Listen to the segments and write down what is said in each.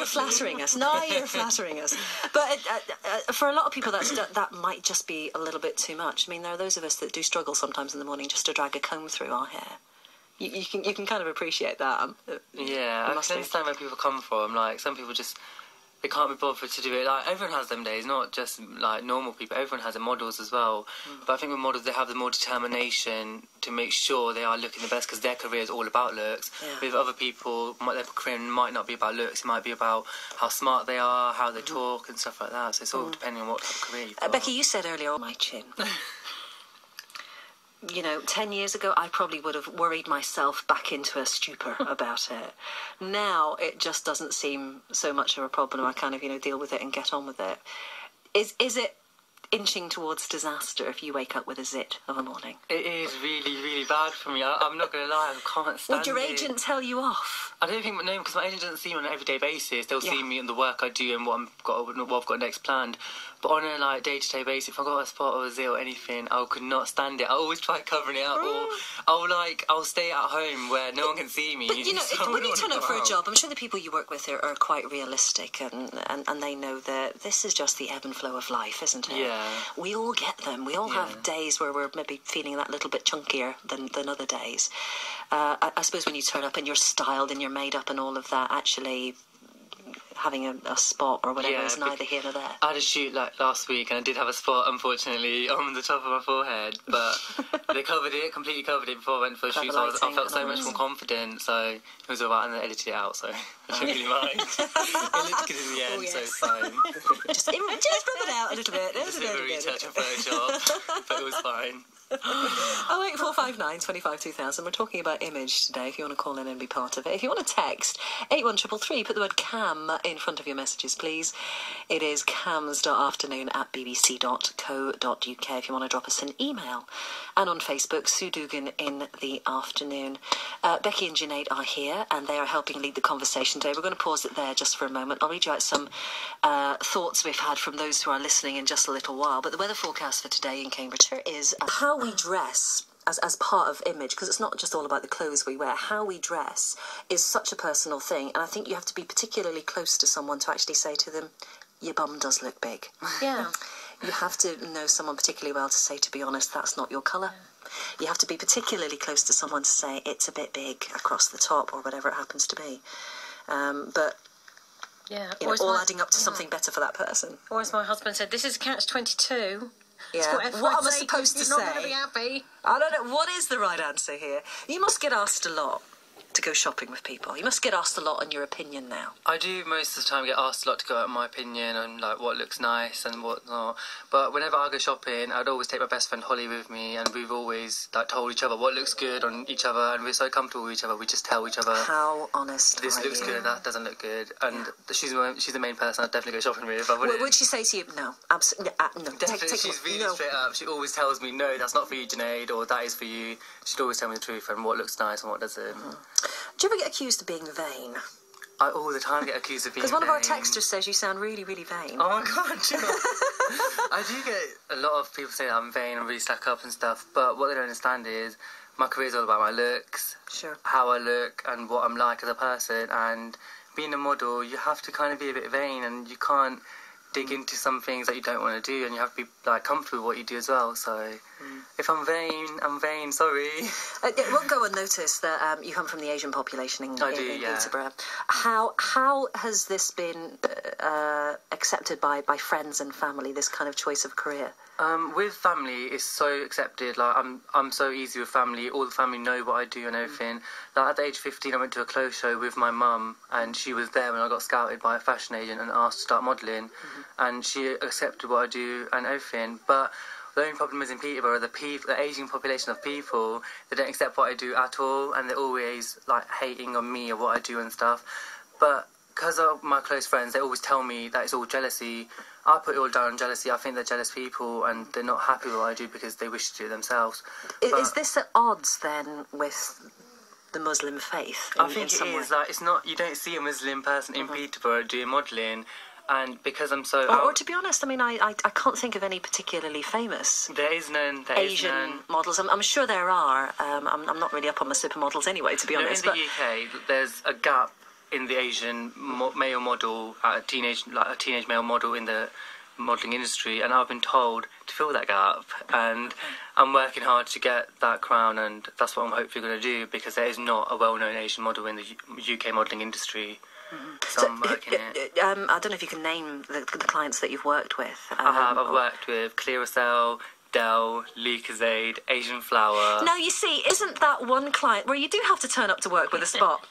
flattering us. Now you're flattering us. But for a lot of people, that might just be a little bit too much. I mean, there are those of us that do struggle sometimes in the morning just to drag a comb through our hair. You can kind of appreciate that. Yeah, I can understand where people come from. Like, some people just... They can't be bothered to do it. Like, everyone has them days, not just like normal people. Everyone has their models as well. But I think with models, they have the more determination to make sure they are looking the best because their career is all about looks. Yeah. With other people, their career might not be about looks. It might be about how smart they are, how they talk, and stuff like that. So it's all depending on what type of career you've got. Becky, you said earlier, on my chin. 10 years ago, I probably would have worried myself back into a stupor about it. Now, it just doesn't seem so much of a problem. I kind of, deal with it and get on with it. Is it inching towards disaster if you wake up with a zit of a morning? It is really, really bad for me. I'm not going to lie, I can't stand it. Would your agent tell you off? I don't think, no, because my agent doesn't see me on an everyday basis. They'll see me in the work I do and what I've got next planned. But on a day-to-day basis, if I got a spot or a zit or anything, I could not stand it. I always try covering it up, or I'll stay at home where no one can see me. But when you turn up for a job, I'm sure the people you work with are quite realistic, and they know that this is just the ebb and flow of life, isn't it? Yeah. We all get them. We all have days where we're maybe feeling that little bit chunkier than other days. I suppose when you turn up and you're styled and you're made up and all of that, actually having a spot or whatever is neither here nor there. I had a shoot last week and I did have a spot, unfortunately, on the top of my forehead, but they completely covered it before I went for a shoot, so I felt so much more confident, so it was alright, and they edited it out, so I don't really mind. It looked good in the end, so it's fine. just rub it out a little bit. Just a little retouch of Photoshop, but it was fine. 08459 25 2000. We're talking about image today, if you want to call in and be part of it. If you want to text 81333, put the word cam in front of your messages, please. It is cams.afternoon@bbc.co.uk if you want to drop us an email. And on Facebook, Sue Dugan in the afternoon. Becky and Junaid are here and they are helping lead the conversation today. We're going to pause it there just for a moment. I'll read you out some thoughts we've had from those who are listening in just a little while. But the weather forecast for today in Cambridgeshire is how we dress as part of image, because it's not just all about the clothes we wear. How we dress is such a personal thing, and I think you have to be particularly close to someone to actually say to them, your bum does look big. Yeah. You have to know someone particularly well to say, to be honest, that's not your colour. You have to be particularly close to someone to say, it's a bit big across the top, or whatever it happens to be. But yeah, all adding up to something better for that person. Or as my husband said, this is catch-22. Yeah. What am I supposed to say? You're not going to be happy. I don't know. What is the right answer here? You must get asked a lot to go shopping with people. You must get asked a lot on your opinion now. I do most of the time get asked a lot to go out on my opinion and like what looks nice and what not. But whenever I go shopping, I'd always take my best friend Holly with me, and we've always told each other what looks good on each other, and we're so comfortable with each other. We just tell each other. How honest this looks good, that doesn't look good, and she's the main person I'd definitely go shopping with. Would she say to you, no, absolutely, no? Definitely, she's really straight up. She always tells me, no, that's not for you, Junaid, or that is for you. She'd always tell me the truth and what looks nice and what doesn't. Do you ever get accused of being vain? I all the time get accused of being vain. Because one of our texters says you sound really, really vain. Oh my god, I do get a lot of people saying I'm vain and really stack up and stuff, but what they don't understand is my career is all about my looks, how I look and what I'm like as a person, and being a model, you have to kind of be a bit vain, and you can't dig into some things that you don't want to do, and you have to be comfortable with what you do as well. So if I'm vain, sorry. It won't go unnoticed that you come from the Asian population in Peterborough. How has this been accepted by friends and family, this kind of choice of career? With family, it's so accepted. I'm so easy with family. All the family know what I do and everything. At the age of 15, I went to a clothes show with my mum, and she was there when I got scouted by a fashion agent and asked to start modelling, and she accepted what I do and everything. But the only problem is in Peterborough, the ageing population of people, they don't accept what I do at all, and they're always hating on me or what I do and stuff. But because of my close friends, they always tell me that it's all jealousy. I put it all down on jealousy. I think they're jealous people and they're not happy with what I do because they wish to do it themselves. Is this at odds then with the Muslim faith? I think it is. It's not. You don't see a Muslim person in Peterborough doing modelling, and because I'm so. Or to be honest, I mean, I can't think of any particularly famous. There is none. Asian models. I'm sure there are. I'm not really up on the supermodels anyway, to be honest. In the UK, there's a gap in the Asian male model, a teenage male model in the modelling industry, and I've been told to fill that gap, and I'm working hard to get that crown, and that's what I'm hopefully going to do, because there is not a well-known Asian model in the UK modelling industry. So I'm working it. I don't know if you can name the clients that you've worked with. I have. I've worked with Clearasil, Dell, Lucozade, Asian Flower. Now, you see, isn't that one client where you do have to turn up to work with a spot?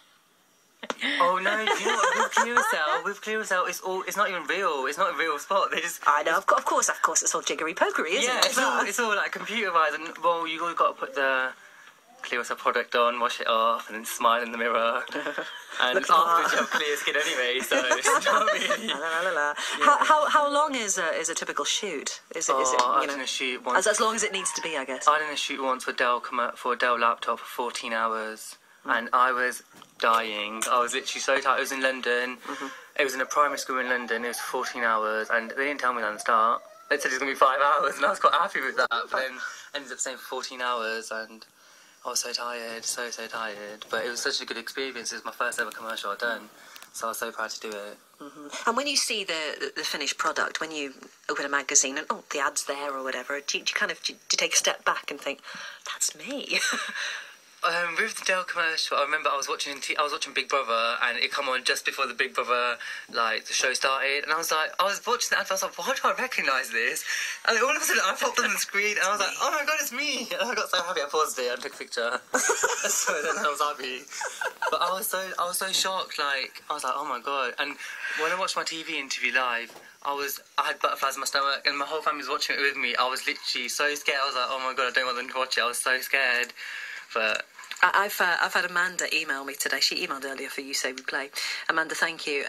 Oh no! You know what? With Clearasil, it's not even real. It's not a real spot. They just. I know, of course, it's all jiggery pokery, isn't it? Yeah, it's all like computerised, and well, you got to put the Clearasil product on, wash it off, and then smile in the mirror. And afterwards, you have clear skin anyway, so it's not really. How long is a typical shoot? Is it I did a shoot once. As long as it needs to be, I guess. I did a shoot once for a Dell laptop for 14 hours, and I was dying. I was literally so tired. It was in London. It was in a primary school in London. It was 14 hours, and they didn't tell me that at the start. They said it was going to be 5 hours, and I was quite happy with that. But then ended up saying 14 hours, and I was so tired, so tired. But it was such a good experience. It was my first ever commercial I'd done, so I was so proud to do it. And when you see the finished product, when you open a magazine and the ad's there or whatever, do you take a step back and think, that's me? With the Dell commercial, I remember I was watching Big Brother, and it come on just before the Big Brother, the show started, and I was watching that, and I was like, why do I recognise this? And all of a sudden I popped on the screen, and I was like, oh my god, it's me! And I got so happy, I paused it and took a picture. So then I was happy. But I was so shocked, I was like, oh my god. And when I watched my TV interview live, I had butterflies in my stomach, and my whole family was watching it with me. I was literally so scared. I was like, oh my god, I don't want them to watch it. I was so scared. But I've had Amanda email me today. She emailed earlier for You Say We Play. Amanda, thank you.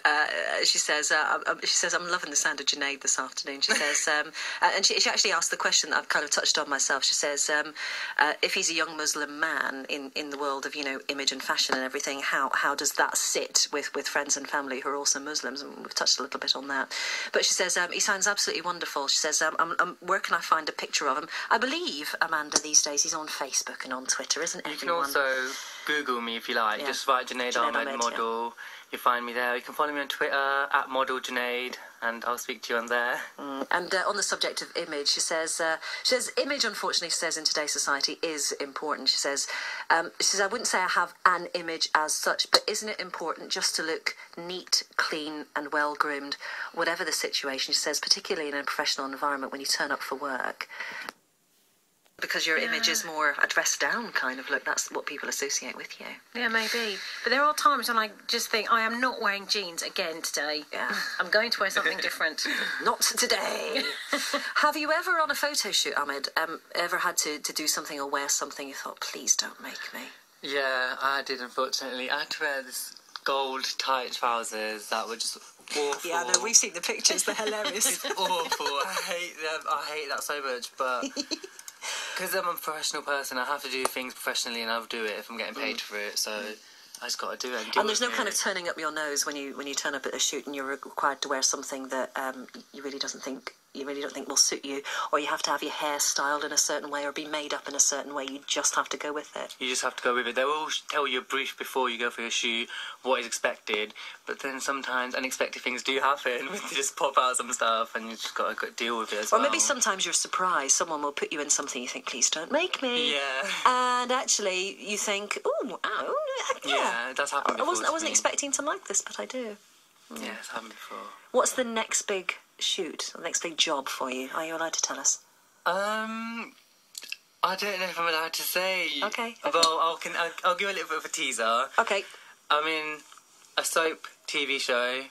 She says I'm loving the sound of Junaid this afternoon. She says, and she actually asked the question that I've kind of touched on myself. She says, if he's a young Muslim man in the world of image and fashion and everything, how does that sit with friends and family who are also Muslims? And we've touched a little bit on that. But she says he sounds absolutely wonderful. She says, where can I find a picture of him? I believe, Amanda, these days he's on Facebook and on Twitter, isn't everyone? You can also Google me if you like. Just write Junaid Ahmed model. You'll find me there. You can follow me on Twitter at model Junaid, and I'll speak to you on there. And on the subject of image, she says image, unfortunately, she says, in today's society is important. She says I wouldn't say I have an image as such, but isn't it important just to look neat, clean and well groomed, whatever the situation? She says, particularly in a professional environment when you turn up for work. Because your image is more a dressed down kind of look. That's what people associate with you. Yeah, maybe. But there are times when I just think, I am not wearing jeans again today. Yeah. I'm going to wear something different. Not today. Have you ever, on a photo shoot, Ahmed, ever had to do something or wear something you thought, please don't make me? Yeah, I did, unfortunately. I had to wear this gold tight trousers that were just awful. Yeah, no, we've seen the pictures. They're hilarious. It's awful. I hate them. I hate that so much, but because I'm a professional person, I have to do things professionally, and I'll do it if I'm getting paid for it. So I just got to do it. And there's no kind of turning up your nose when you turn up at a shoot and you're required to wear something that you really don't think will suit you, or you have to have your hair styled in a certain way or be made up in a certain way. You just have to go with it. You just have to go with it. They will tell you a brief before you go for your shoot what is expected, but then sometimes unexpected things do happen. They just pop out some stuff, and you just got to deal with it as well. Or maybe sometimes you're surprised. Someone will put you in something you think, please don't make me. Yeah. And actually you think, yeah, that's happened before. I wasn't expecting to like this, but I do. Yeah, it's happened before. What's the next big shoot, the next big job for you? Are you allowed to tell us? I don't know if I'm allowed to say. Okay. Well, I'll give a little bit of a teaser. Okay. I'm in a soap TV show.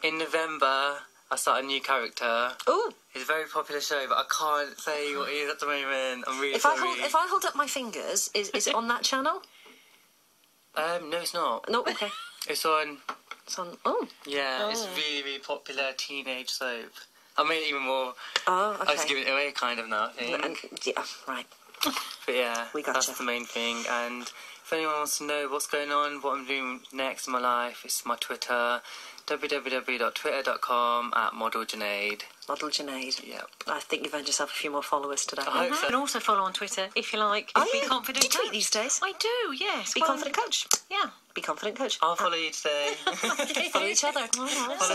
In November, I start a new character. Ooh. It's a very popular show, but I can't say what it is at the moment. I'm really sorry. If I hold up my fingers, is it on that channel? No, it's not. No, okay. It's on... Yeah, it's really, really popular teenage soap. I made it even more... Oh, okay. I was giving it away kind of now, I think. Yeah, right. But yeah, we gotcha. That's the main thing. And if anyone wants to know what's going on, what I'm doing next in my life, it's my Twitter, www.twitter.com/modeljunaid. Model Junaid. Yep. I think you've earned yourself a few more followers today. I hope You so. can also follow on Twitter if you like. Oh, Be yeah. confident. Do you tweet coach. these days? I do. Yes. Be confident coach. Yeah. Be confident coach. I'll follow you today. Follow each other. Follow